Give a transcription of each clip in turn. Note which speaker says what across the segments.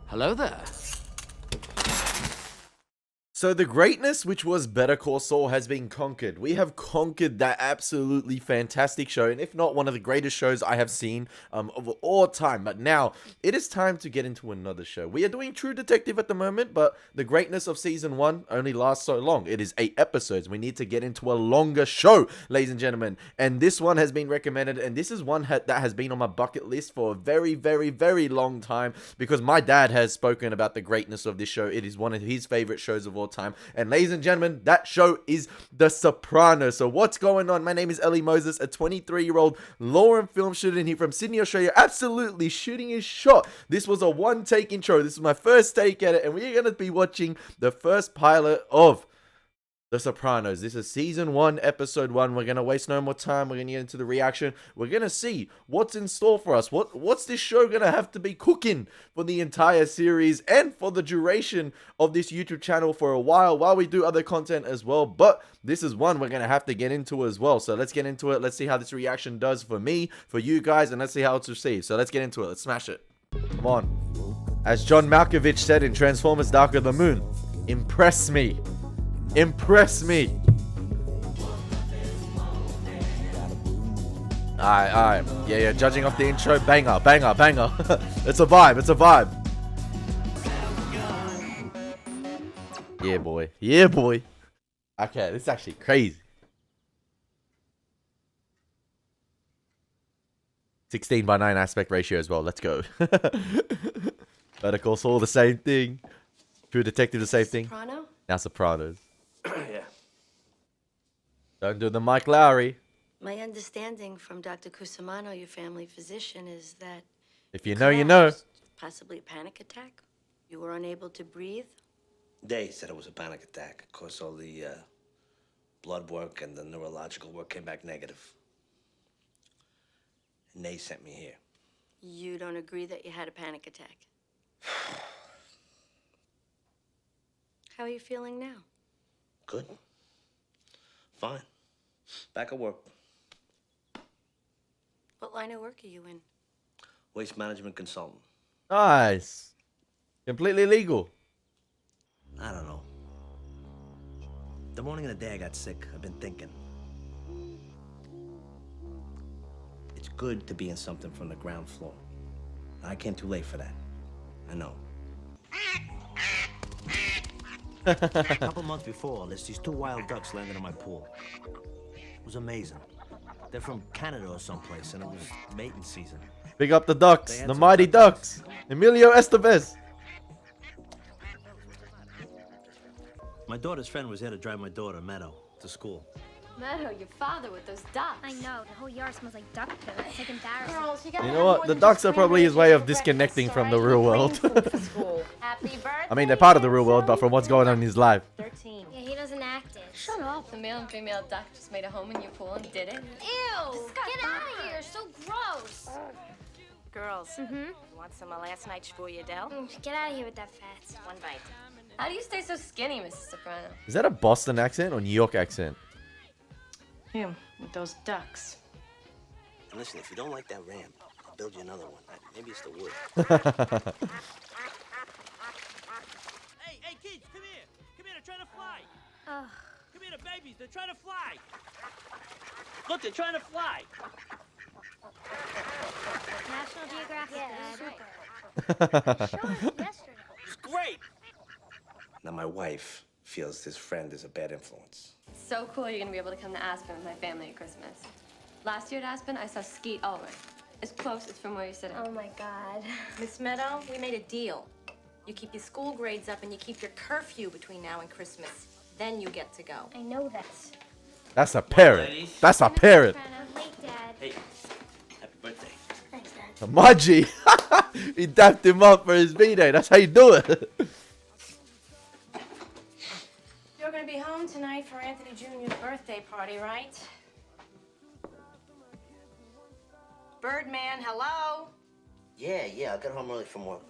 Speaker 1: Hello there.
Speaker 2: So the greatness which was Better Call Saul has been conquered. We have conquered that absolutely fantastic show, and if not one of the greatest shows I have seen of all time. But now it is time to get into another show. We are doing True Detective at the moment, but the greatness of season 1 only lasts so long. It is 8 episodes. We need to get into a longer show, ladies and gentlemen. And this one has been recommended, and this is one that has been on my bucket list for a very, very, very long time because my dad has spoken about the greatness of this show. It is one of his favorite shows of all time. And ladies and gentlemen, that show is The Sopranos. So what's going on? My name is Elie Moses, a 23-year-old law and film student here from Sydney, Australia, absolutely shooting his shot. This was a one-take intro. This is my first take at it, and we're going to be watching the first pilot of The Sopranos. This is season 1, episode 1. We're going to waste no more time. We're going to get into the reaction. We're going to see what's in store for us. What's this show going to have to be cooking for the entire series and for the duration of this YouTube channel for a while we do other content as well. But this is one we're going to have to get into as well. So let's get into it. Let's see how this reaction does for me, for you guys, and let's see how it's received. So let's get into it. Let's smash it. Come on. As John Malkovich said in Transformers Dark of the Moon, impress me. Impress me. Alright. Yeah, judging off the intro, banger. It's a vibe. Yeah, boy. Okay, this is actually crazy. 16:9 aspect ratio as well. Let's go. Better Call Saul, the same thing. True Detective, the same thing.
Speaker 3: Soprano?
Speaker 2: Now Sopranos.
Speaker 1: Yeah.
Speaker 2: Don't do the Mike Lowry.
Speaker 3: My understanding from Dr. Cusimano, your family physician, is that
Speaker 2: If you know, you know.
Speaker 3: possibly a panic attack. You were unable to breathe.
Speaker 4: They said it was a panic attack. Of course, all the blood work and the neurological work came back negative. And they sent me here.
Speaker 3: You don't agree that you had a panic attack. How are you feeling now?
Speaker 4: Good. Fine. Back at work.
Speaker 3: What line of work are you in?
Speaker 4: Waste management consultant.
Speaker 2: Nice. Completely legal.
Speaker 4: I don't know. The morning of the day I got sick, I've been thinking. It's good to be in something from the ground floor. I came too late for that. I know. A couple months before all this, these 2 wild ducks landed in my pool. It was amazing. They're from Canada or someplace, and it was mating season.
Speaker 2: Big up the Ducks, the mighty Ducks. Emilio Estevez.
Speaker 4: My daughter's friend was there to drive my daughter, Meadow, to school.
Speaker 5: Meadow, your father with those ducks.
Speaker 6: I know, the whole yard smells like duck poo. It's like embarrassing.
Speaker 5: Girls, you
Speaker 2: You know what? The Ducks are probably his way of disconnecting from the real world.
Speaker 5: Happy birthday.
Speaker 2: I mean, they're part of the real world, but from what's going on in his life.
Speaker 5: 13.
Speaker 6: Yeah, he doesn't act it.
Speaker 5: Shut up. The male and female duck just made a home in your pool and did it.
Speaker 6: Ew! Get out of here! So gross!
Speaker 7: Girls, you want some of last night's fourriedel?
Speaker 6: Get out of here with that fat.
Speaker 7: One bite.
Speaker 5: How do you stay so skinny, Mrs. Soprano?
Speaker 2: Is that a Boston accent or New York accent?
Speaker 7: You, with those ducks.
Speaker 4: And listen, if you don't like that ramp, I'll build you another one. Maybe it's the wood.
Speaker 8: Hey, kids, come here. Come here, they're trying to fly.
Speaker 6: Ugh.
Speaker 8: Come here, the babies, they're trying to fly. Look, they're trying to fly.
Speaker 6: National Geographic.
Speaker 7: Yeah,
Speaker 6: Yesterday.
Speaker 8: It's great.
Speaker 4: Now, my wife feels this friend is a bad influence.
Speaker 5: It's so cool you're gonna be able to come to Aspen with my family at Christmas. Last year at Aspen, I saw Skeet Ulrich. As close as from where you're sitting.
Speaker 6: Oh my god.
Speaker 7: Miss Meadow, we made a deal. You keep your school grades up and you keep your curfew between now and Christmas. Then you get to go.
Speaker 6: I know this.
Speaker 2: That's a parrot. That's a parrot.
Speaker 6: Wait, Dad.
Speaker 4: Hey, happy birthday.
Speaker 6: Thanks, Dad.
Speaker 2: Maji. He dapped him up for his B-Day. That's how you do it.
Speaker 7: You're gonna be home tonight for Anthony Jr.'s birthday party, right? Birdman, hello?
Speaker 4: Yeah, I got home early from work.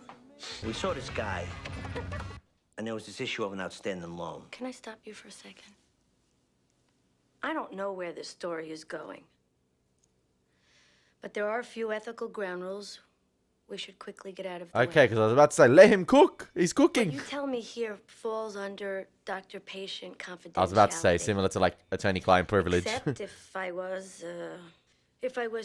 Speaker 4: We saw this guy, and there was this issue of an outstanding loan.
Speaker 3: Can I stop you for a second? I don't know where this story is going. But there are a few ethical ground rules We should quickly get out of the
Speaker 2: Okay,
Speaker 3: way.
Speaker 2: because I was about to say, let him cook. He's
Speaker 3: What
Speaker 2: cooking.
Speaker 3: you tell me here falls under doctor-patient confidentiality.
Speaker 2: I was about to say, similar to like attorney-client privilege.
Speaker 3: Except if I was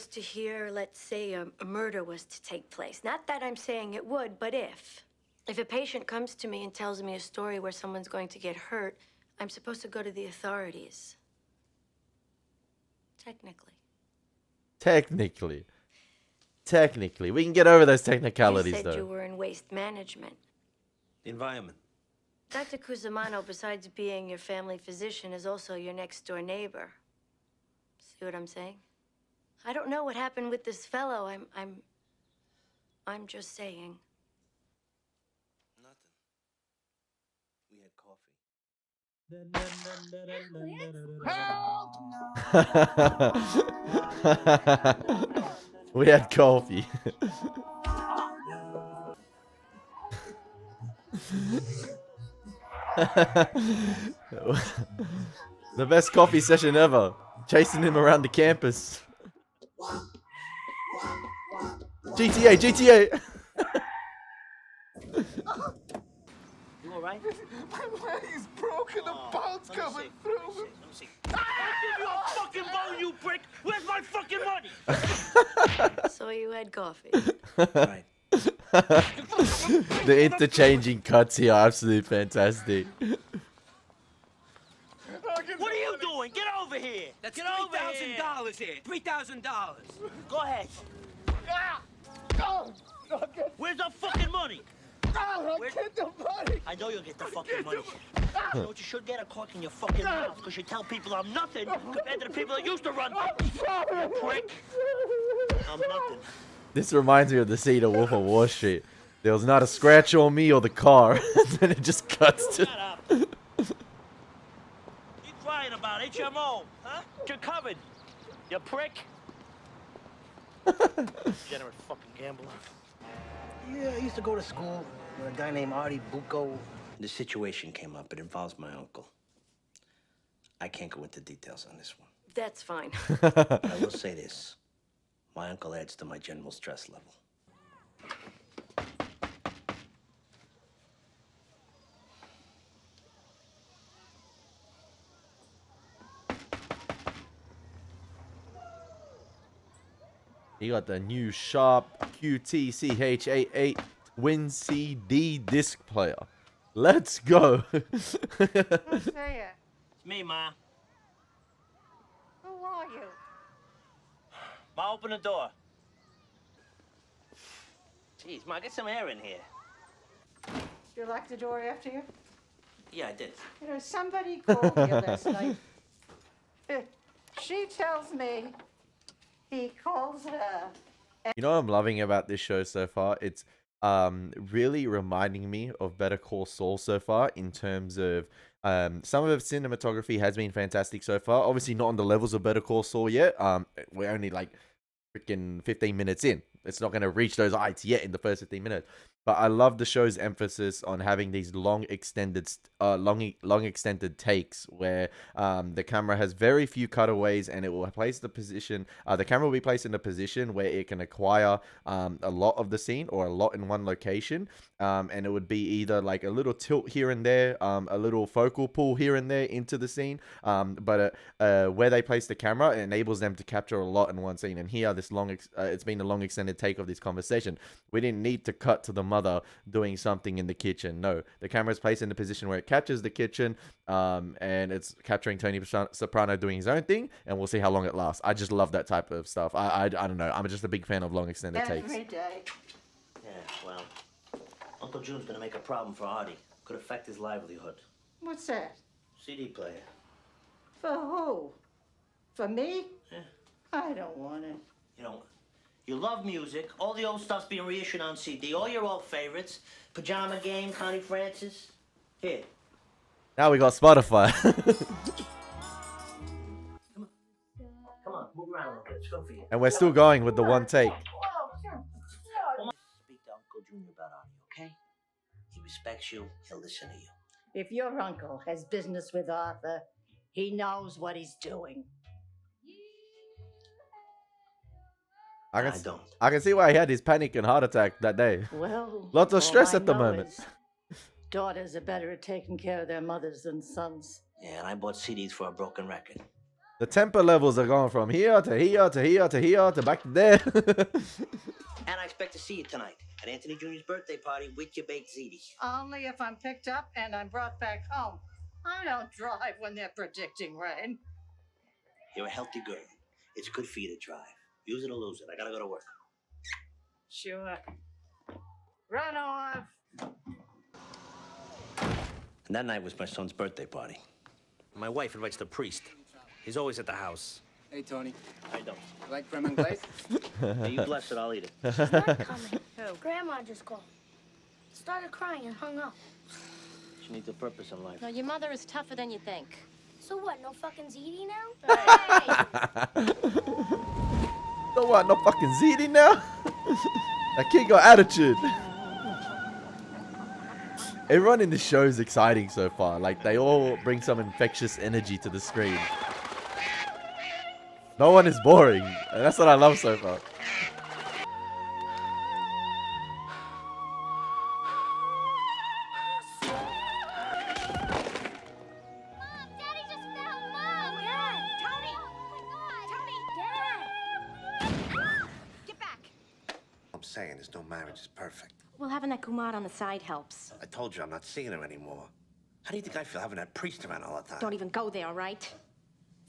Speaker 3: to hear, let's say, a murder was to take place. Not that I'm saying it would, but if. If a patient comes to me and tells me a story where someone's going to get hurt, I'm supposed to go to the authorities. Technically.
Speaker 2: Technically. We can get over those technicalities,
Speaker 3: You said
Speaker 2: though.
Speaker 3: you were in waste management.
Speaker 4: The environment.
Speaker 3: Dr. Cusimano, besides being your family physician, is also your next-door neighbor. See what I'm saying? I don't know what happened with this fellow. I'm just saying.
Speaker 4: Nothing. We had coffee.
Speaker 2: We had coffee. The best coffee session ever. Chasing him around the campus. GTA, GTA!
Speaker 8: You alright?
Speaker 1: My leg's broken, the bone's coming through.
Speaker 8: Let me see. I'll give you a fucking bone, you prick! Where's my fucking money?
Speaker 3: So you had coffee.
Speaker 4: Right.
Speaker 2: The interchanging cuts here are absolutely fantastic.
Speaker 8: What are you doing? Get over here!
Speaker 9: That's
Speaker 8: Get over here!
Speaker 9: $3,000 here. $3,000.
Speaker 8: Go ahead.
Speaker 1: No,
Speaker 8: Where's the fucking money?
Speaker 1: get the money.
Speaker 8: I know you'll get the fucking money. You know what you should get? A cork in your fucking mouth, because you tell people I'm nothing compared to the people that used to run things. You prick. I'm nothing.
Speaker 2: This reminds me of the scene of Wolf of Wall Street. There was not a scratch on me or the car. Then it just cuts to...
Speaker 8: Shut up. You crying about HMO, huh? You're covered. You prick. Generous fucking gambler.
Speaker 4: Yeah, I used to go to school with a guy named Artie Bucco. The situation came up. It involves my uncle. I can't go into details on this one.
Speaker 3: That's fine.
Speaker 4: I will say this. My uncle adds to my general stress level.
Speaker 2: He got the new Sharp QTCH88 Twin CD disc player. Let's go.
Speaker 10: Who's there?
Speaker 8: It's me, Ma.
Speaker 10: Who are you?
Speaker 8: Ma, open the door. Jeez, Ma, get some air in here.
Speaker 10: You locked the door after you?
Speaker 4: Yeah, I did.
Speaker 10: You know, somebody called me last night. She tells me he calls her.
Speaker 2: You know what I'm loving about this show so far? It's really reminding me of Better Call Saul so far in terms of some of the cinematography has been fantastic so far. Obviously not on the levels of Better Call Saul yet. We're only like freaking 15 minutes in. It's not going to reach those heights yet in the first 15 minutes. But I love the show's emphasis on having these long extended takes where the camera has very few cutaways, and it will place the position. The camera will be placed in a position where it can acquire a lot of the scene or a lot in one location, and it would be either like a little tilt here and there, a little focal pull here and there into the scene. But where they place the camera, it enables them to capture a lot in one scene. And here, this it's been a long extended take of this conversation. We didn't need to cut to the mother doing something in the kitchen. No, the camera is placed in the position where it catches the kitchen, and it's capturing Tony Soprano doing his own thing, and we'll see how long it lasts. I just love that type of stuff. I don't know. I'm just a big fan of long extended takes.
Speaker 10: Every day.
Speaker 4: Yeah, well, Uncle June's gonna make a problem for Artie. Could affect his livelihood.
Speaker 10: What's that?
Speaker 4: CD player.
Speaker 10: For who? For me?
Speaker 4: Yeah.
Speaker 10: I don't want it.
Speaker 4: You know, you love music. All the old stuff's being reissued on CD. All your old favorites. Pajama Game, Connie Francis. Here.
Speaker 2: Now we got Spotify.
Speaker 4: Come on, move around a little bit. It's good for you.
Speaker 2: And we're still going with the one take.
Speaker 4: Speak to Uncle Junior about Artie, okay? He respects you. He'll listen to you.
Speaker 10: If your uncle has business with Arthur, he knows what he's doing.
Speaker 2: I
Speaker 4: I
Speaker 2: can,
Speaker 4: don't.
Speaker 2: I can see why he had his panic and heart attack that day.
Speaker 10: Well,
Speaker 2: Lots of
Speaker 10: all
Speaker 2: stress
Speaker 10: I
Speaker 2: at the
Speaker 10: know
Speaker 2: moment.
Speaker 10: is daughters are better at taking care of their mothers than sons.
Speaker 4: Yeah, and I bought CDs for a broken record.
Speaker 2: The temper levels are going from here to here to here to here to back to there.
Speaker 4: And I expect to see you tonight at Anthony Jr.'s birthday party with your baked ziti.
Speaker 10: Only if I'm picked up and I'm brought back home. I don't drive when they're predicting rain.
Speaker 4: You're a healthy girl. It's good for you to drive. Use it or lose it. I gotta go to work.
Speaker 10: Sure. Run off.
Speaker 4: And that night was my son's birthday party. My wife invites the priest. He's always at the house.
Speaker 1: Hey, Tony.
Speaker 4: I don't.
Speaker 1: Like creme anglaise?
Speaker 4: Hey, you bless it, I'll eat it.
Speaker 6: She's not coming. Who? Grandma just called. Started crying and hung up.
Speaker 4: She needs a purpose in life.
Speaker 7: No, your mother is tougher than you think.
Speaker 6: So what, no fucking ZD now?
Speaker 2: So what? No fucking ZD now? That kid got attitude. Everyone in the show is exciting so far. Like, they all bring some infectious energy to the screen. No one is boring. And that's what I love so far.
Speaker 6: Daddy just fell. Mom! Dad! Tony! Oh my God! Tony! Dad! Get back!
Speaker 11: I'm saying is no marriage is perfect.
Speaker 7: Well, having that Kumar on the side helps.
Speaker 11: I told you I'm not seeing her anymore. How do you think I feel having that priest around all the time?
Speaker 7: Don't even go there, all right?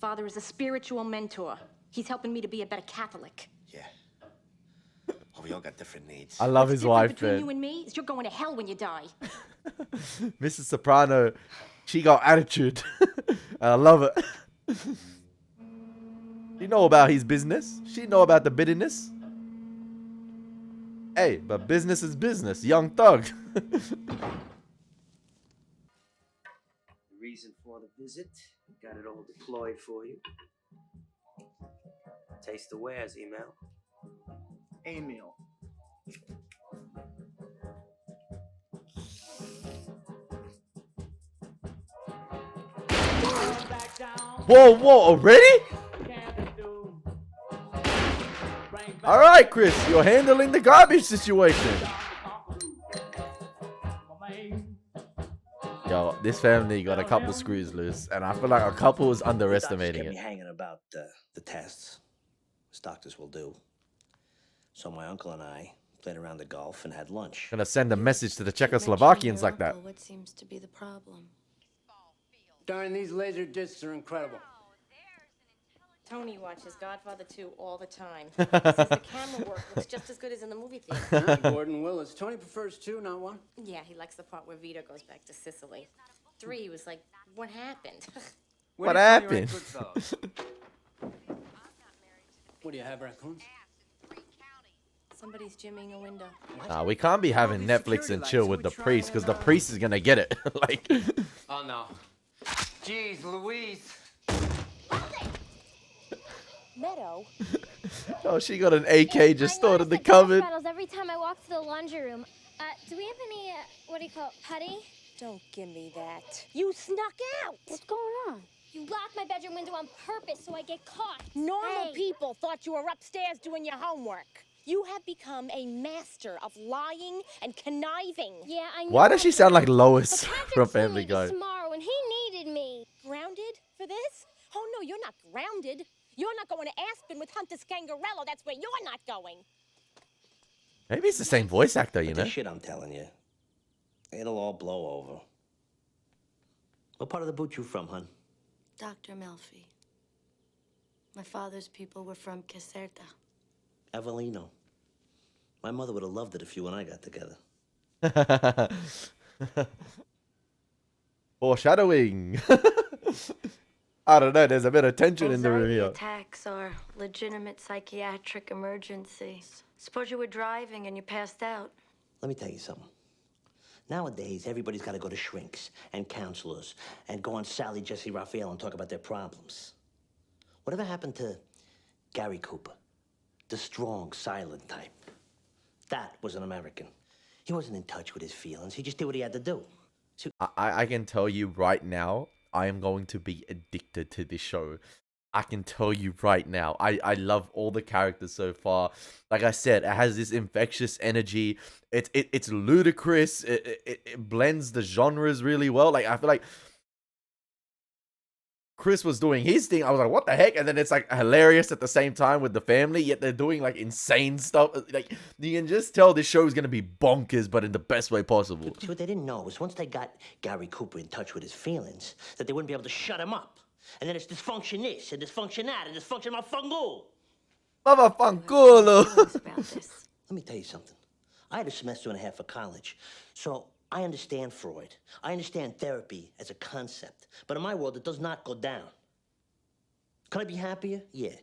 Speaker 7: Father is a spiritual mentor. He's helping me to be a better Catholic.
Speaker 11: Yeah. Well, we all got different needs.
Speaker 2: I love
Speaker 7: What's
Speaker 2: his
Speaker 7: different
Speaker 2: wife,
Speaker 7: between
Speaker 2: man.
Speaker 7: you and me is you're going to hell when you die.
Speaker 2: Mrs. Soprano, she got attitude. I love it. She know about his business. She know about the bitterness. Hey, but business is business. Young thug.
Speaker 9: The reason for the visit, got it all deployed for you. Taste the wares, email.
Speaker 1: Emil.
Speaker 2: Whoa, whoa, already? Alright, Chris, you're handling the garbage situation. Yo, this family got a couple screws loose, and I feel like a couple is underestimating
Speaker 4: Kept me
Speaker 2: it.
Speaker 4: hanging about the tests, as doctors will do. So my uncle and I played around the golf and had lunch.
Speaker 2: Gonna send a message to the Czechoslovakians like that.
Speaker 3: What seems to be the problem?
Speaker 9: Darn, these laser discs are incredible.
Speaker 7: Tony watches Godfather 2 all the time. He says the camera work looks just as good as in the movie theater.
Speaker 9: Gordon Willis. Tony prefers 2, not 1.
Speaker 7: Yeah, he likes the part where Vito goes back to Sicily. 3 was like, what happened?
Speaker 2: What happened?
Speaker 9: What do you have, raccoons?
Speaker 7: Somebody's jimmying a window.
Speaker 2: Nah, we can't be having Netflix and chill with the priest, because the priest is gonna get it. Like,
Speaker 9: Oh, no. Jeez, Louise.
Speaker 6: Meadow.
Speaker 2: oh, she got an AK just
Speaker 6: I
Speaker 2: stored in the
Speaker 6: notice that
Speaker 2: cupboard.
Speaker 6: battles every time I walk to the laundry room. Do we have any, what do you call it, putty?
Speaker 7: Don't give me that. You snuck out!
Speaker 6: What's going on? You locked my bedroom window on purpose so I get caught.
Speaker 7: Normal
Speaker 6: Hey.
Speaker 7: people thought you were upstairs doing your homework. You have become a master of lying and conniving.
Speaker 6: Yeah, I know.
Speaker 2: Why does she sound like Lois
Speaker 6: But Patrick
Speaker 2: from
Speaker 6: flew
Speaker 2: Family
Speaker 6: me
Speaker 2: Guy?
Speaker 6: tomorrow and he needed me.
Speaker 7: Grounded for this? Oh, no, you're not grounded. You're not going to Aspen with Hunter Scangarello. That's where you're not going.
Speaker 2: Maybe it's the same voice actor, you
Speaker 4: But
Speaker 2: know?
Speaker 4: the shit I'm telling you, it'll all blow over. What part of the boot you from, hun?
Speaker 3: Dr. Melfi. My father's people were from Caserta.
Speaker 4: Avellino. My mother would have loved it if you and I got together.
Speaker 2: Foreshadowing. I don't know, there's a bit of tension in the room
Speaker 3: Anxiety
Speaker 2: here.
Speaker 3: attacks are legitimate psychiatric emergencies. Suppose you were driving and you passed out.
Speaker 4: Let me tell you something. Nowadays, everybody's got to go to shrinks and counselors and go on Sally, Jesse, Raphael and talk about their problems. Whatever happened to Gary Cooper? The strong, silent type. That was an American. He wasn't in touch with his feelings. He just did what he had to do.
Speaker 2: I can tell you right now, I am going to be addicted to this show. I can tell you right now, I love all the characters so far. Like I said, it has this infectious energy. It's ludicrous. It blends the genres really well. Like I feel like Chris was doing his thing. I was like, what the heck? And then it's like hilarious at the same time with the family, yet they're doing like insane stuff. Like you can just tell this show is gonna be bonkers, but in the best way possible.
Speaker 4: See, what they didn't know was once they got Gary Cooper in touch with his feelings, that they wouldn't be able to shut him up. And then it's dysfunction this, and dysfunction that, and dysfunction motherfucker. Let me tell you something. I had a semester and a half of college, so I understand Freud. I understand therapy as a concept. But in my world, it does not go down. Could I be happier? Yeah.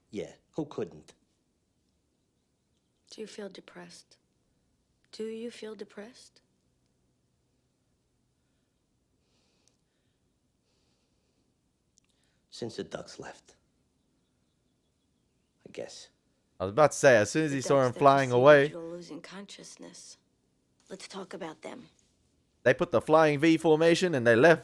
Speaker 4: Yeah. Who couldn't?
Speaker 3: Do you feel depressed? Do you feel depressed?
Speaker 4: Since the ducks left. I guess.
Speaker 2: I was about to say, as soon as he saw him flying
Speaker 3: You're
Speaker 2: away,
Speaker 3: losing consciousness. Let's talk about them.
Speaker 2: they put the flying V formation and they left.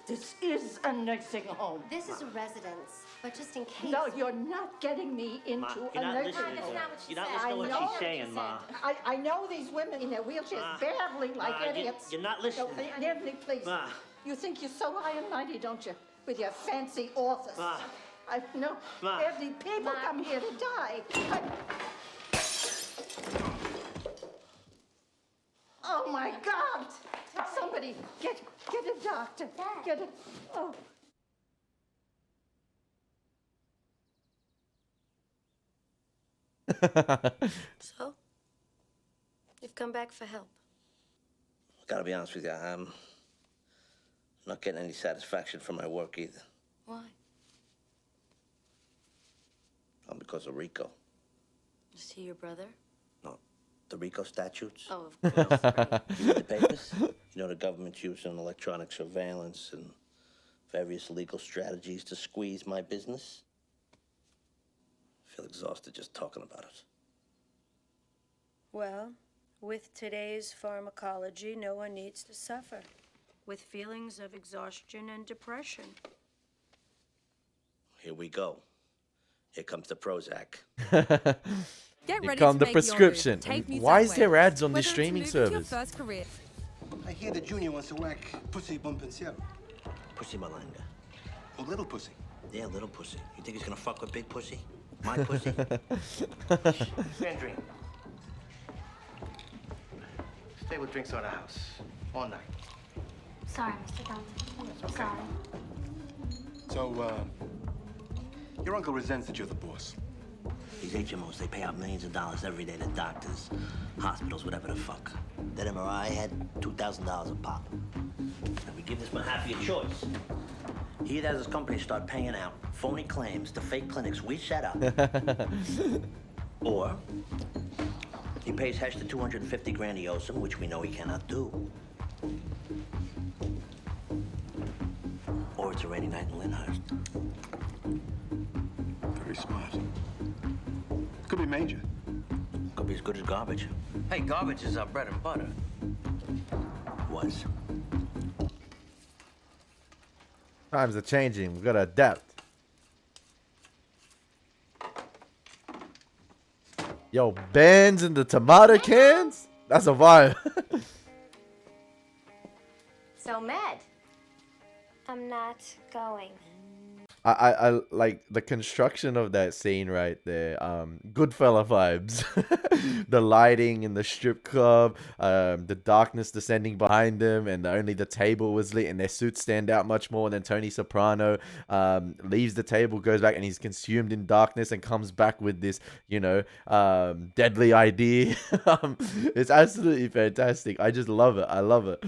Speaker 10: This is a nursing home.
Speaker 5: This is a residence, but just in case.
Speaker 10: No, you're not getting me into
Speaker 8: Ma,
Speaker 10: a
Speaker 8: you're not
Speaker 10: nursing
Speaker 8: listening to
Speaker 10: home.
Speaker 8: her. You're not listening to what she's saying, Ma.
Speaker 10: I know these women in their wheelchairs
Speaker 8: Ma.
Speaker 10: badly like
Speaker 8: Ma,
Speaker 10: idiots.
Speaker 8: you're not listening.
Speaker 10: No, Anthony, please.
Speaker 8: Ma.
Speaker 10: You think you're so high and mighty, don't you? With your fancy office.
Speaker 8: Ma.
Speaker 10: No,
Speaker 8: Ma.
Speaker 10: Anthony, people come here to die. Oh my God! Somebody get a doctor. Get a. Oh.
Speaker 3: So? You've come back for help.
Speaker 4: Gotta be honest with you, I'm not getting any satisfaction from my work either.
Speaker 3: Why?
Speaker 4: All because of Rico.
Speaker 3: Is he your brother?
Speaker 4: No, the Rico statutes.
Speaker 3: Oh, of course. Right.
Speaker 4: You read the papers? You know the government's using electronic surveillance and various legal strategies to squeeze my business. I feel exhausted just talking about it.
Speaker 12: Well, with today's pharmacology, no one needs to suffer with feelings of exhaustion and depression.
Speaker 4: Here we go. Here comes the Prozac.
Speaker 2: Here come the prescription. Why is there ads on the streaming service?
Speaker 11: I hear the junior wants to whack pussy bumping Seb.
Speaker 4: Pussy malanga.
Speaker 11: Oh, little pussy.
Speaker 4: Yeah, little pussy. You think he's gonna fuck with big pussy? My pussy?
Speaker 11: Sandrine. Stay with drinks on the house. All night.
Speaker 6: Sorry, Mr. Dunn.
Speaker 11: okay.
Speaker 6: Sorry.
Speaker 11: So, your uncle resents that you're the boss.
Speaker 4: These HMOs, they pay out millions of dollars every day to doctors, hospitals, whatever the fuck. That MRI had $2,000 a pop. And we give this Mahaffey a choice. He has his company start paying out phony claims to fake clinics we set up. Or he pays Hester 250 grand a Yosem, which we know he cannot do. Or it's a rainy night in Lyndhurst.
Speaker 11: Very smart. Could be major.
Speaker 4: Could be as good as garbage.
Speaker 8: Hey, garbage is our bread and butter.
Speaker 4: Was.
Speaker 2: Times are changing. We gotta adapt. Yo, bands in the tomato cans? That's a vibe.
Speaker 7: So, Med.
Speaker 6: I'm not going.
Speaker 2: I like the construction of that scene right there. Goodfella vibes. The lighting in the strip club, the darkness descending behind them, and only the table was lit, and their suits stand out much more. And then Tony Soprano leaves the table, goes back, and he's consumed in darkness, and comes back with this, deadly idea. It's absolutely fantastic. I just love it. I love it.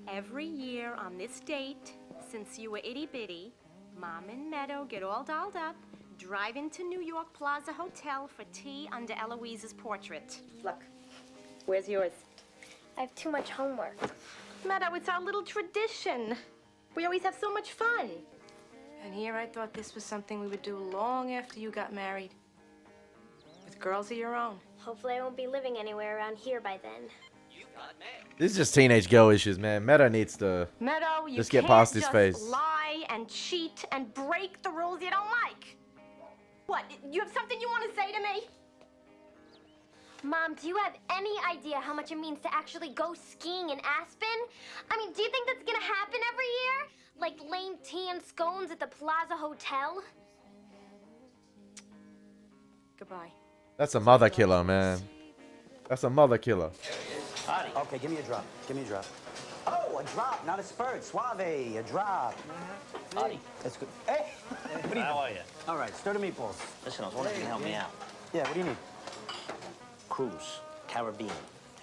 Speaker 12: Every year on this date, since you were itty bitty, Mom and Meadow get all dolled up, drive into New York Plaza Hotel for tea under Eloise's portrait. Look, where's yours?
Speaker 6: I have too much homework.
Speaker 7: Meadow, it's our little tradition. We always have so much fun.
Speaker 5: And here I thought this was something we would do long after you got married. With girls of your own.
Speaker 6: Hopefully I won't be living anywhere around here by then.
Speaker 2: This is just teenage girl issues, man. Meadow needs to
Speaker 12: Meadow, you
Speaker 2: just get
Speaker 12: can't
Speaker 2: past his
Speaker 12: just
Speaker 2: face.
Speaker 12: lie and cheat and break the rules you don't like. What, you have something you want to say to me?
Speaker 6: Mom, do you have any idea how much it means to actually go skiing in Aspen? I mean, do you think that's gonna happen every year? Like lame tea and scones at the Plaza Hotel?
Speaker 12: Goodbye.
Speaker 2: That's a mother killer, man. That's a mother killer.
Speaker 4: Okay, give me a drop. Give me a drop. Oh, a drop, not a spurt. Suave, a drop.
Speaker 8: Artie.
Speaker 4: That's good. Hey!
Speaker 8: How are you?
Speaker 4: All right, stir the meatballs.
Speaker 8: Listen, I was wondering if you can help me out.
Speaker 4: Yeah, what do you need?
Speaker 8: Cruise, Caribbean,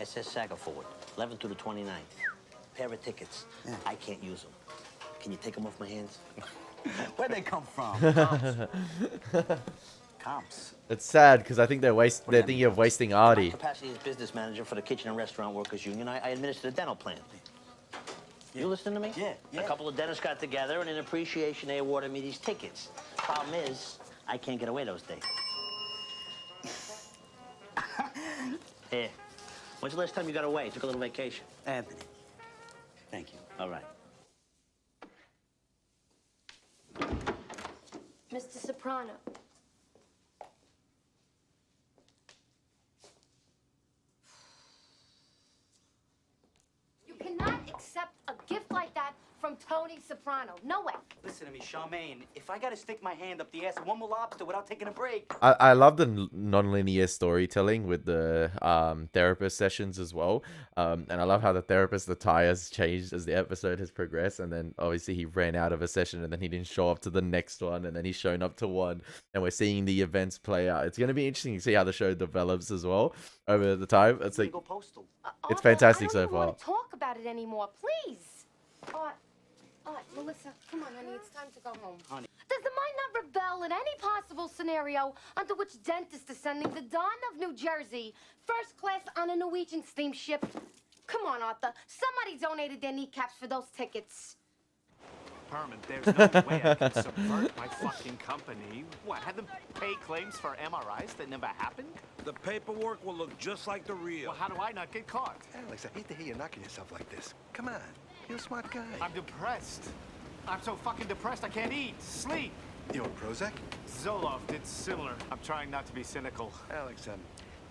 Speaker 8: SS Saga Forward, 11th to the 29th. Pair of tickets.
Speaker 4: Yeah.
Speaker 8: I can't use them. Can you take them off my hands?
Speaker 4: Where'd they come from? Comps.
Speaker 2: It's sad because I think they're thinking of wasting Artie.
Speaker 8: Capacity as business manager for the Kitchen and Restaurant Workers Union. I administer the dental plan. You listening to me?
Speaker 4: Yeah, yeah.
Speaker 8: A couple of dentists got together, and in appreciation, they awarded me these tickets. Problem is, I can't get away those days. Here. When's the last time you got away? Took a little vacation?
Speaker 4: Anthony. Thank you.
Speaker 8: All right.
Speaker 3: Mr. Soprano.
Speaker 6: You cannot accept a gift like that from Tony Soprano. No way.
Speaker 13: Listen to me, Charmaine. If I gotta stick my hand up the ass of one more lobster without taking a break.
Speaker 2: I love the non-linear storytelling with the therapist sessions as well. And I love how the therapist attire has changed as the episode has progressed. And then obviously he ran out of a session and then he didn't show up to the next one. And then he's shown up to one. And we're seeing the events play out. It's going to be interesting to see how the show develops as well over the time. It's like,
Speaker 13: Go postal.
Speaker 2: it's fantastic
Speaker 6: I
Speaker 2: so
Speaker 6: don't even
Speaker 2: far.
Speaker 6: want to talk about it anymore, please. Melissa, come on, honey. It's time to go home.
Speaker 13: Honey.
Speaker 6: Does the mind not rebel in any possible scenario under which dentist is sending the Don of New Jersey first class on a Norwegian steamship? Come on, Arthur. Somebody donated their kneecaps for those tickets.
Speaker 14: Herman, there's no way I can subvert my fucking company. What, have them pay claims for MRIs that never happened?
Speaker 11: The paperwork will look just like the real.
Speaker 14: Well, how do I not get caught?
Speaker 11: Alex, I hate to hear you knocking yourself like this. Come on. You're a smart guy.
Speaker 14: I'm depressed. I'm so fucking depressed I can't eat, sleep.
Speaker 11: You on Prozac?
Speaker 14: Zoloft did similar. I'm trying not to be cynical.
Speaker 11: Alex,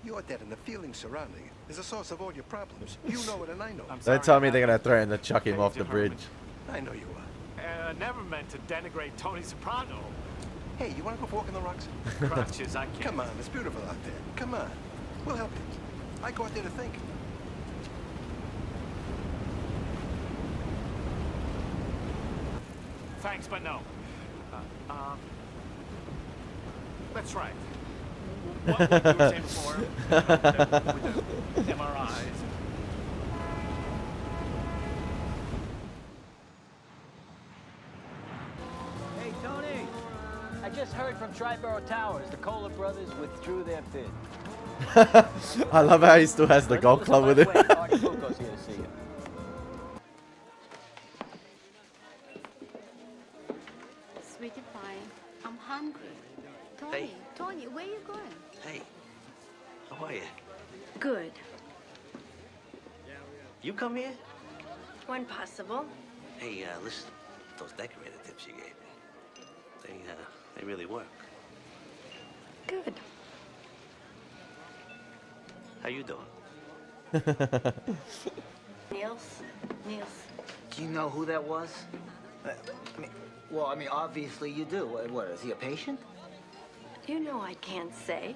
Speaker 11: you're dead, and the feeling surrounding it is the source of all your problems. You know it, and I know it.
Speaker 2: Don't tell me they're going to threaten to chuck him off the bridge.
Speaker 11: I know you are.
Speaker 14: I never meant to denigrate Tony Soprano.
Speaker 11: Hey, you want to go for a walk on the rocks?
Speaker 14: Crutches, I can't.
Speaker 11: Come on, it's beautiful out there. Come on. We'll help you. I go out there to think.
Speaker 14: Thanks, but no. Let's try it. What you were saying before with the MRIs.
Speaker 15: Hey, Tony. I just heard from Triborough Towers. The Kohler brothers withdrew their bid.
Speaker 2: I love how he still has the golf club with him.
Speaker 15: Artie Fulco's here to see you.
Speaker 16: Sweetie pie, I'm hungry. Tony,
Speaker 8: Hey.
Speaker 16: Tony, where you going?
Speaker 8: Hey, how are you?
Speaker 3: Good.
Speaker 8: You come here?
Speaker 3: When possible.
Speaker 8: Hey, listen, those decorator tips you gave me, they really work.
Speaker 3: Good.
Speaker 8: How you doing?
Speaker 3: Niels?
Speaker 15: Do you know who that was? I mean, obviously you do. What, is he a patient?
Speaker 3: You know I can't say.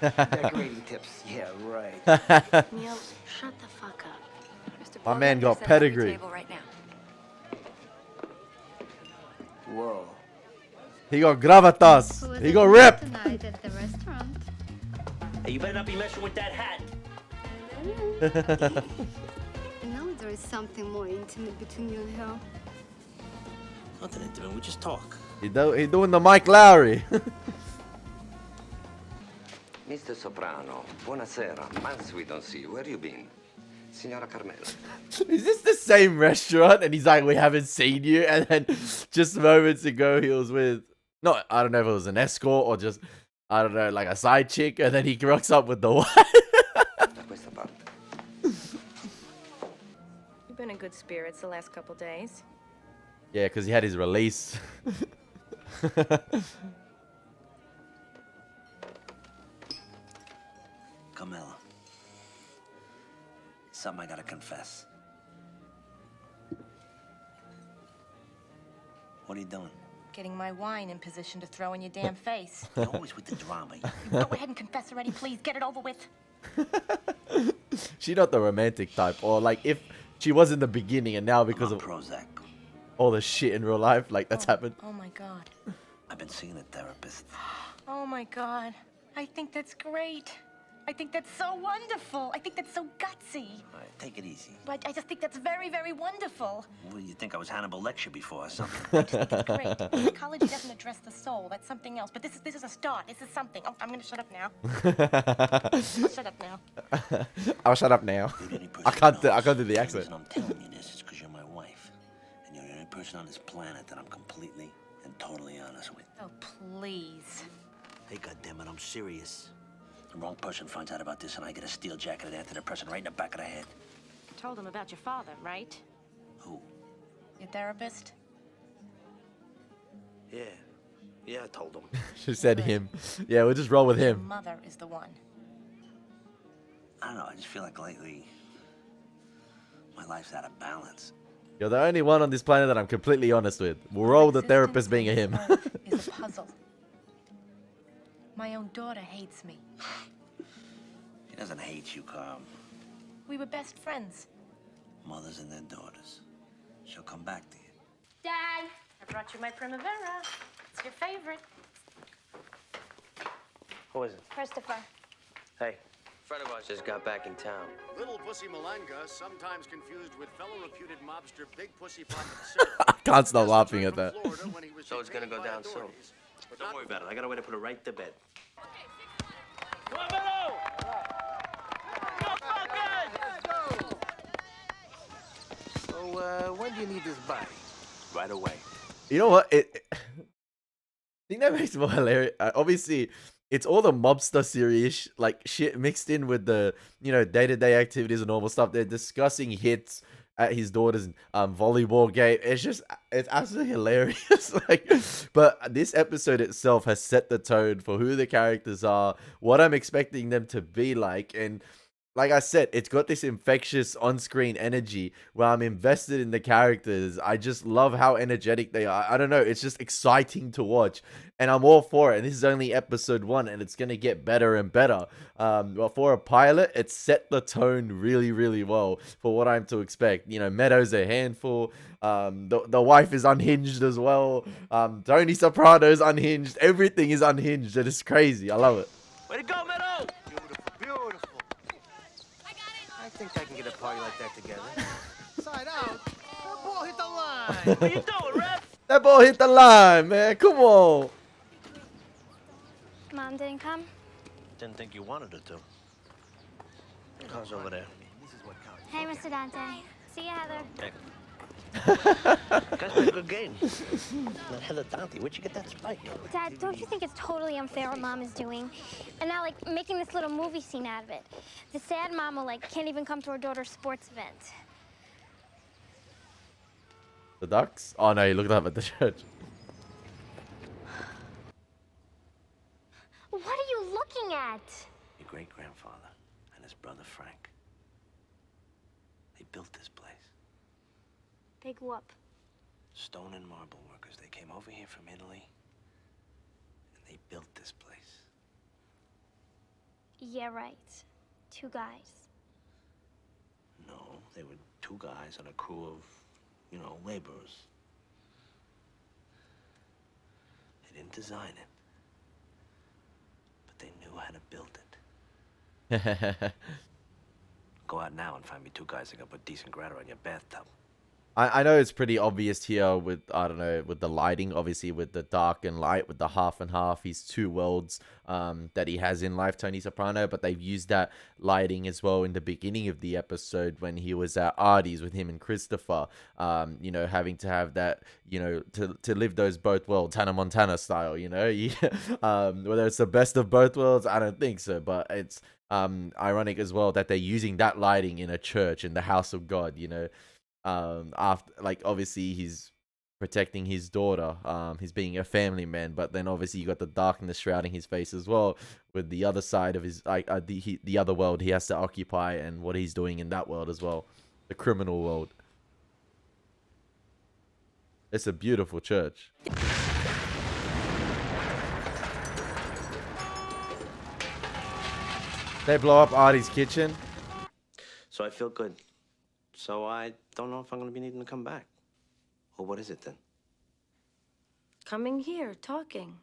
Speaker 15: Decorating tips. Yeah, right.
Speaker 3: Niels, shut the fuck up. Mr.
Speaker 2: My man got
Speaker 3: Set up your
Speaker 2: pedigree.
Speaker 3: table right now.
Speaker 15: Whoa.
Speaker 2: He got gravitas. He got rip.
Speaker 16: Tonight at the restaurant.
Speaker 8: Hey, you better not be messing with that hat.
Speaker 16: You know there is something more intimate between you and her.
Speaker 8: Nothing intimate, we just talk.
Speaker 2: He doing the Mike Lowry.
Speaker 17: Mr. Soprano, buonasera. Months we don't see you. Where you been? Signora Carmela.
Speaker 2: Is this the same restaurant? And he's like, we haven't seen you. And then just moments ago, he was with, I don't know if it was an escort or just, I don't know, like a side chick. And then he rocks up with the wife.
Speaker 7: been in good spirits the last couple days.
Speaker 2: Yeah, because he had his release.
Speaker 4: Camilla. Something I gotta confess. What are you doing?
Speaker 7: Getting my wine in position to throw in your damn face.
Speaker 4: You're always with the drama.
Speaker 7: Go ahead and confess already, please. Get it over with.
Speaker 2: She's not the romantic type, or like if she was in the beginning and now because of
Speaker 4: Prozac.
Speaker 2: all the shit in real life, like that's happened.
Speaker 7: Oh my God.
Speaker 4: I've been seeing a therapist.
Speaker 7: Oh my God. I think that's great. I think that's so wonderful. I think that's so gutsy.
Speaker 4: All right, take it easy.
Speaker 7: But I just think that's very, very wonderful.
Speaker 4: What do you think? I was Hannibal Lecter before or something?
Speaker 7: I just think it's great. Psychology doesn't address the soul. That's something else. But this is a start. This is something. Oh, I'm gonna shut up now. I'll shut up now.
Speaker 2: I'll shut up now. I can't do the accent.
Speaker 4: The reason I'm telling you this is because you're my wife. And you're the only person on this planet that I'm completely and totally honest with.
Speaker 7: Oh, please.
Speaker 4: Hey, goddammit, I'm serious. The wrong person finds out about this and I get a steel jacket and after the person right in the back of the head.
Speaker 12: You told him about your father, right?
Speaker 4: Who?
Speaker 7: Your therapist?
Speaker 4: Yeah. Yeah, I told him.
Speaker 2: She said him. Yeah, we'll just roll with
Speaker 7: Your
Speaker 2: him.
Speaker 7: mother is the one.
Speaker 4: I don't know, I just feel like lately my life's out of balance.
Speaker 2: You're the only one on this planet that I'm completely honest with. We'll roll with the therapist being a him.
Speaker 7: Is a puzzle. My own daughter hates me.
Speaker 4: He doesn't hate you, Carl.
Speaker 7: We were best friends.
Speaker 4: Mothers and their daughters. She'll come back to you.
Speaker 12: Dad, I brought you my Primavera. It's your favorite.
Speaker 9: Who is it?
Speaker 12: Christopher.
Speaker 9: Hey. Friend of ours just got back in town.
Speaker 18: Little Pussy Malanga, sometimes confused with fellow reputed mobster Big Pussy Pocket
Speaker 2: I can't stop laughing at that.
Speaker 9: So it's gonna go down soon.
Speaker 4: Don't worry about it. I got a way to put it right to bed.
Speaker 18: So, when do you need this body?
Speaker 4: Right away.
Speaker 2: You know what? I think that makes it more hilarious. Obviously, it's all the mobster series like shit mixed in with the day-to-day activities and normal stuff. They're discussing hits at his daughter's volleyball game. It's absolutely hilarious. But this episode itself has set the tone for who the characters are, what I'm expecting them to be like, and like I said, it's got this infectious on-screen energy where I'm invested in the characters. I just love how energetic they are. I don't know, it's just exciting to watch, and I'm all for it. And this is only episode 1, and it's gonna get better and better. But for a pilot, it set the tone really, really well for what I'm to expect. Meadows a handful. The wife is unhinged as well. Tony Soprano's unhinged. Everything is unhinged, and it's crazy. I love it.
Speaker 8: Way to go, Meadow!
Speaker 18: Beautiful.
Speaker 8: I think I can get a party like that together.
Speaker 18: Side out. That ball hit the line.
Speaker 8: What you doing, ref?
Speaker 2: That ball hit the line, man. Come on.
Speaker 12: Mom didn't come?
Speaker 4: Didn't think you wanted her to. How's over there?
Speaker 12: Hey, Mr. Dante. See you, Heather.
Speaker 4: Hey. Guys played a good game. Now, Heather Dante, where'd you get that spike?
Speaker 12: Dad, don't you think it's totally unfair what Mom is doing? And now, making this little movie scene out of it. The sad mama, can't even come to her daughter's sports event.
Speaker 2: The Ducks? Oh no, you looked up at the church.
Speaker 12: What are you looking at?
Speaker 4: Your great-grandfather and his brother Frank. They built this place.
Speaker 12: Big whoop.
Speaker 4: Stone and marble workers. They came over here from Italy, and they built this place.
Speaker 12: Yeah, right. 2 guys.
Speaker 4: No, they were 2 guys on a crew of, laborers. They didn't design it, but they knew how to build it. Go out now and find me 2 guys that can put decent gratter on your bathtub.
Speaker 2: I know it's pretty obvious here with, I don't know, with the lighting, obviously with the dark and light, with the half and half, his 2 worlds that he has in life, Tony Soprano, but they've used that lighting as well in the beginning of the episode when he was at Artie's with him and Christopher, having to have that, to live those both worlds, Hannah Montana style, whether it's the best of both worlds, I don't think so, but it's ironic as well that they're using that lighting in a church, in the house of God, After, like, obviously he's protecting his daughter. He's being a family man, but then obviously you got the darkness shrouding his face as well, with the other side of his the other world he has to occupy, and what he's doing in that world as well, the criminal world. It's a beautiful church. They blow up Artie's kitchen.
Speaker 4: So I feel good. So I don't know if I'm going to be needing to come back. Well, what is it then?
Speaker 3: Coming here, talking.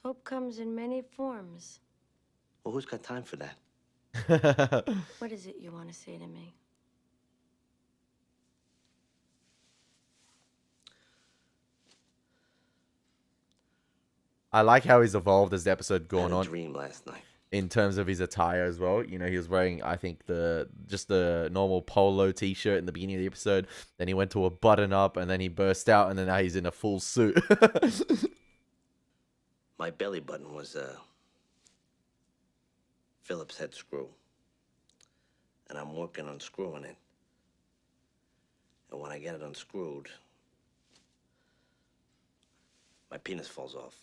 Speaker 3: Hope comes in many forms.
Speaker 4: Well, who's got time for that?
Speaker 3: What is it you want to say to me?
Speaker 2: I like how he's evolved as the episode going on.
Speaker 4: Dream last night.
Speaker 2: In terms of his attire as well, you know, he was wearing, I think, just the normal polo t-shirt in the beginning of the episode. Then he went to a button-up, and then he burst out, and then now he's in a full suit.
Speaker 4: My belly button was Phillips head screw, and I'm working on unscrewing it. And when I get it unscrewed, my penis falls off.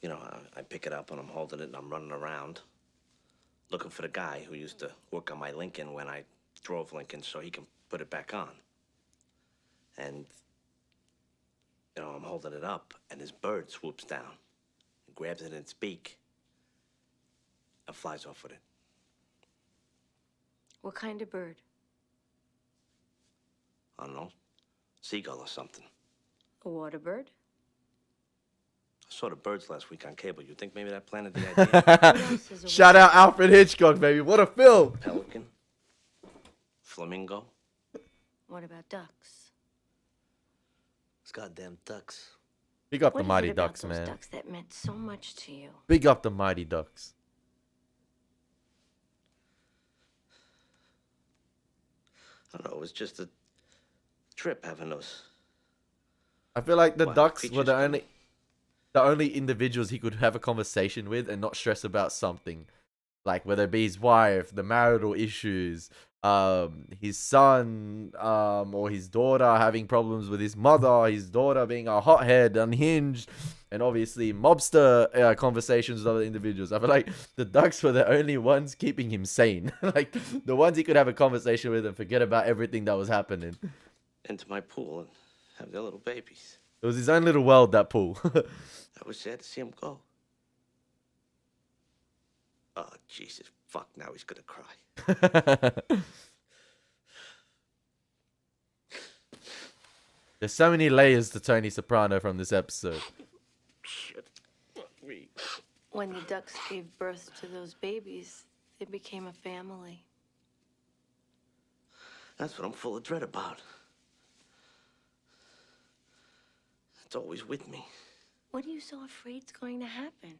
Speaker 4: You know, I pick it up and I'm holding it and I'm running around looking for the guy who used to work on my Lincoln when I drove Lincoln so he can put it back on. And, you know, I'm holding it up and this bird swoops down and grabs it in its beak and flies off with it.
Speaker 3: What kind of bird?
Speaker 4: I don't know, seagull or something.
Speaker 3: A water bird?
Speaker 4: I saw the birds last week on cable. You think maybe that planted the idea?
Speaker 2: Shout out Alfred Hitchcock, baby. What a film.
Speaker 4: Pelican. Flamingo.
Speaker 3: What about ducks?
Speaker 4: It's goddamn ducks.
Speaker 2: Big up
Speaker 3: What
Speaker 2: the
Speaker 3: is
Speaker 2: Mighty
Speaker 3: it about
Speaker 2: Ducks,
Speaker 3: those
Speaker 2: man.
Speaker 3: ducks that meant so much to you?
Speaker 2: Big up the Mighty Ducks.
Speaker 4: I don't know. It was just a trip having those.
Speaker 2: I feel like the
Speaker 4: Wild
Speaker 2: ducks were
Speaker 4: creatures
Speaker 2: the only individuals he could have a conversation with and not stress about something, like whether it be his wife, the marital issues, his son, or his daughter having problems with his mother, his daughter being a hothead, unhinged, and obviously mobster conversations with other individuals. I feel like the ducks were the only ones keeping him sane, like the ones he could have a conversation with and forget about everything that was happening.
Speaker 4: Into my pool and have their little babies.
Speaker 2: It was his own little world, that pool.
Speaker 4: I was sad to see him go. Oh, Jesus. Fuck, now he's gonna cry.
Speaker 2: There's so many layers to Tony Soprano from this episode.
Speaker 4: Shit. Fuck me.
Speaker 3: When the ducks gave birth to those babies, they became a family.
Speaker 4: That's what I'm full of dread about. It's always with me.
Speaker 3: What are you so afraid's going to happen?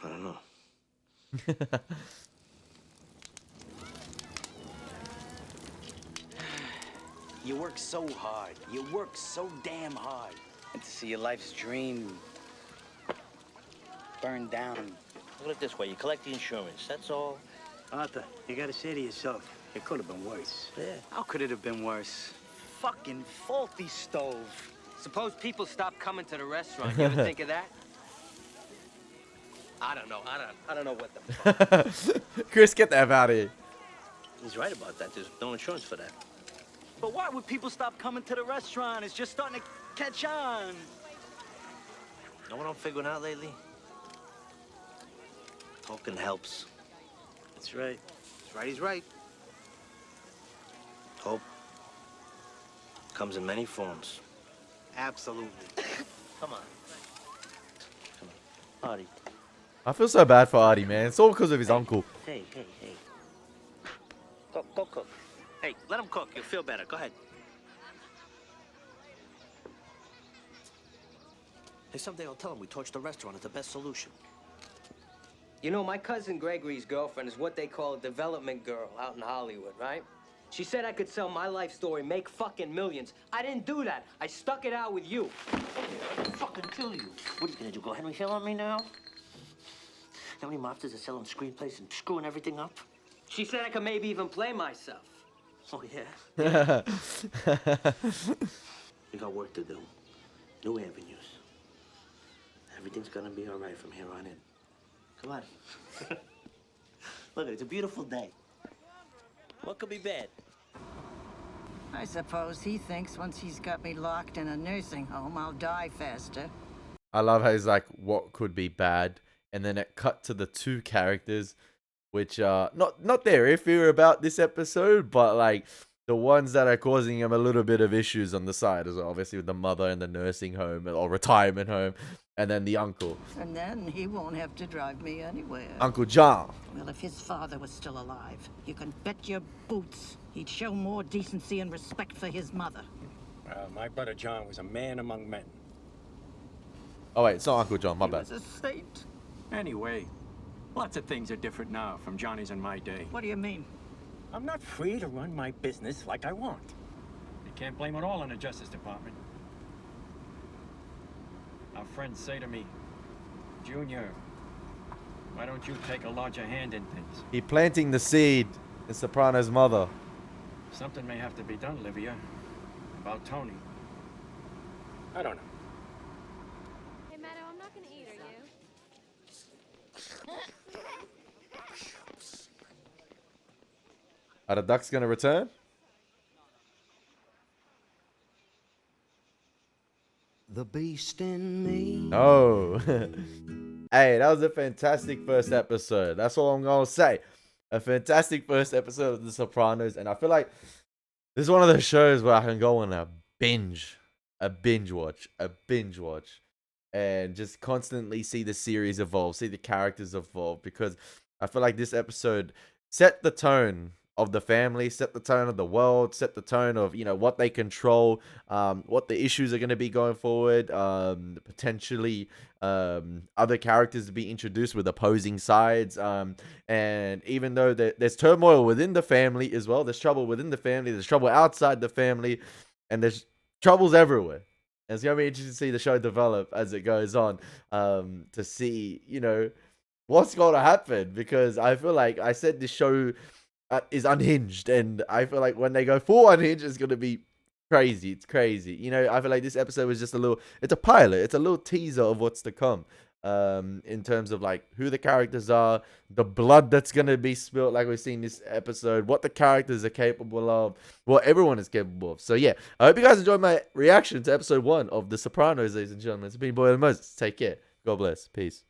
Speaker 4: I don't know.
Speaker 13: You work so hard. You work so damn hard. And to see your life's dream burned down.
Speaker 8: Look at it this way. You collect the insurance. That's all.
Speaker 15: Arthur, you gotta say to yourself, it could have been worse.
Speaker 8: Yeah.
Speaker 13: How could it have been worse? Fucking faulty stove.
Speaker 19: Suppose people stop coming to the restaurant. You ever think of that? I don't know. I don't know what the fuck.
Speaker 2: Chris, get the F out of here.
Speaker 4: He's right about that. There's no insurance for that.
Speaker 13: But why would people stop coming to the restaurant? It's just starting to catch on.
Speaker 4: Know what I'm figuring out lately? Talking helps.
Speaker 15: That's right. That's right, he's right.
Speaker 4: Hope comes in many forms.
Speaker 15: Absolutely.
Speaker 8: Come on.
Speaker 4: Artie.
Speaker 2: I feel so bad for Artie, man. It's all because of his uncle.
Speaker 4: Hey. Go cook. Hey, let him cook. You'll feel better. Go ahead. Hey, someday I'll tell him we torched the restaurant. It's the best solution.
Speaker 19: You know, my cousin Gregory's girlfriend is what they call a development girl out in Hollywood, right? She said I could sell my life story, make fucking millions. I didn't do that. I stuck it out with you.
Speaker 4: I'll fucking kill you. What are you gonna do? Go Henry Hill on me now? How many mobsters are selling screenplays and screwing everything up?
Speaker 19: She said I could maybe even play myself.
Speaker 4: Oh, yeah? We got work to do. New avenues. Everything's gonna be all right from here on in. Come on. Look, it's a beautiful day. What could be bad?
Speaker 10: I suppose he thinks once he's got me locked in a nursing home, I'll die faster.
Speaker 2: I love how he's like, what could be bad? And then it cut to the two characters, which are not their iffy about this episode, but like the ones that are causing him a little bit of issues on the side as well. Obviously with the mother in the nursing home or retirement home, and then the uncle.
Speaker 10: And then he won't have to drive me anywhere.
Speaker 2: Uncle John.
Speaker 10: Well, if his father was still alive, you can bet your boots he'd show more decency and respect for his mother.
Speaker 15: My brother John was a man among men.
Speaker 2: Oh wait, it's not Uncle John, my bad.
Speaker 10: He was a saint.
Speaker 15: Anyway, lots of things are different now from Johnny's in my day.
Speaker 10: What do you mean?
Speaker 15: I'm not free to run my business like I want. You can't blame it all on the Justice Department. Our friends say to me, Junior, why don't you take a larger hand in things?
Speaker 2: He planting the seed in Soprano's mother.
Speaker 15: Something may have to be done, Livia, about Tony. I don't know.
Speaker 5: Hey, Meadow, I'm not gonna eat, are you?
Speaker 2: Are the ducks gonna return?
Speaker 20: The beast in me.
Speaker 2: No. Hey, that was a fantastic first episode. That's all I'm gonna say. A fantastic first episode of The Sopranos, and I feel like this is one of those shows where I can go on a binge watch, and just constantly see the series evolve, see the characters evolve, because I feel like this episode set the tone of the family, set the tone of the world, set the tone of, you know, what they control, what the issues are going to be going forward, potentially other characters to be introduced with opposing sides, and even though there's turmoil within the family as well, there's trouble within the family, there's trouble outside the family, and there's troubles everywhere. And it's going to be interesting to see the show develop as it goes on, to see, you know, what's going to happen, because I feel like I said this show is unhinged, and I feel like when they go full unhinged, it's going to be crazy. It's crazy. You know, I feel like this episode was just it's a pilot. It's a little teaser of what's to come, in terms of like who the characters are, the blood that's going to be spilled like we've seen this episode, what the characters are capable of, what everyone is capable of. So yeah, I hope you guys enjoyed my reaction to episode 1 of The Sopranos, ladies and gentlemen. It's been your boy Elie Moses. Take care. God bless. Peace.